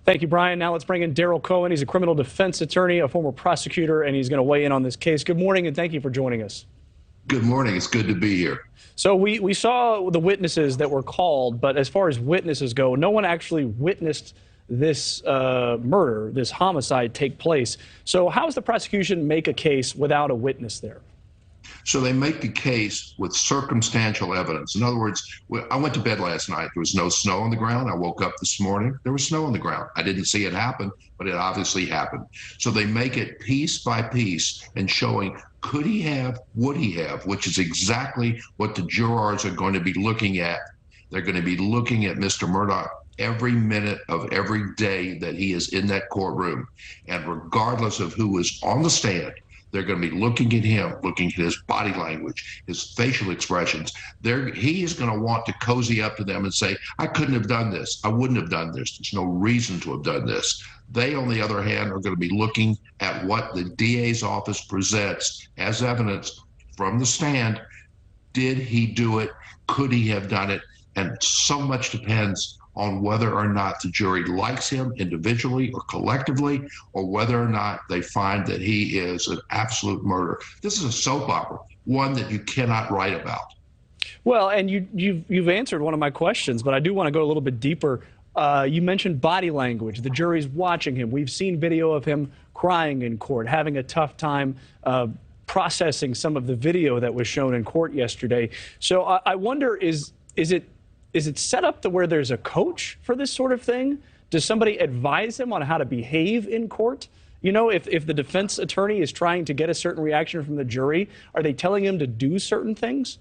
Thank you, Brian. Now let's bring in Darryl Cohen. He's a criminal defense attorney, a former prosecutor, and he's going to weigh in on this case. Good morning, and thank you for joining us. Good morning. It's good to be here. So we saw the witnesses that were called, but as far as witnesses go, no one actually witnessed this murder, this homicide take place. So how does the prosecution make a case without a witness there? So they make the case with circumstantial evidence. In other words, I went to bed last night. There was no snow on the ground. I woke up this morning. There was snow on the ground. I didn't see it happen, but it obviously happened. So they make it piece by piece and showing could he have, would he have, which is exactly what the jurors are going to be looking at. They're going to be looking at Mr. Murdaugh every minute of every day that he is in that courtroom. And regardless of who is on the stand, they're going to be looking at him, looking at his body language, his facial expressions. He is going to want to cozy up to them and say, I couldn't have done this. I wouldn't have done this. There's no reason to have done this. They, on the other hand, are going to be looking at what the DA's office presents as evidence from the stand. Did he do it? Could he have done it? And so much depends on whether or not the jury likes him individually or collectively, or whether or not they find that he is an absolute murderer. This is a soap opera, one that you cannot write about. Well, and you've answered one of my questions, but I do want to go a little bit deeper. You mentioned body language. The jury's watching him. We've seen video of him crying in court, having a tough time processing some of the video that was shown in court yesterday. So I wonder, is it set up to where there's a coach for this sort of thing? Does somebody advise him on how to behave in court? You know, if the defense attorney is trying to get a certain reaction from the jury, are they telling him to do certain things?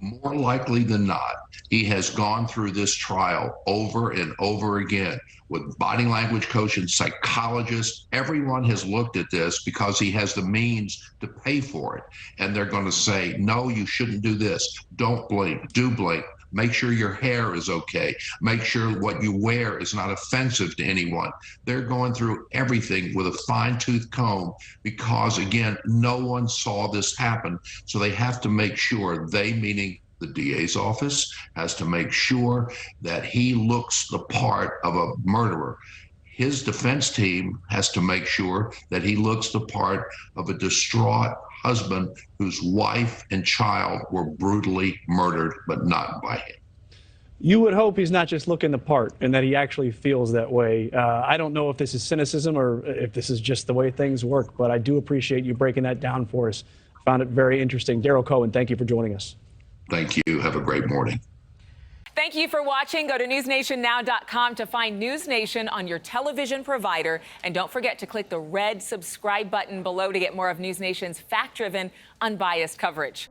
More likely than not, he has gone through this trial over and over again with body language coaches, psychologists. Everyone has looked at this because he has the means to pay for it. And they're going to say, no, you shouldn't do this. Don't blink. Do blink. Make sure your hair is okay. Make sure what you wear is not offensive to anyone. They're going through everything with a fine-tooth comb because, again, no one saw this happen. So they have to make sure, they meaning the DA's office, has to make sure that he looks the part of a murderer. His defense team has to make sure that he looks the part of a distraught husband whose wife and child were brutally murdered, but not by him. You would hope he's not just looking the part and that he actually feels that way. I don't know if this is cynicism or if this is just the way things work, but I do appreciate you breaking that down for us. Found it very interesting. Darryl Cohen, thank you for joining us. Thank you. Have a great morning. Thank you for watching. Go to newsnationnow.com to find NewsNation on your television provider. And don't forget to click the red subscribe button below to get more of NewsNation's fact-driven, unbiased coverage.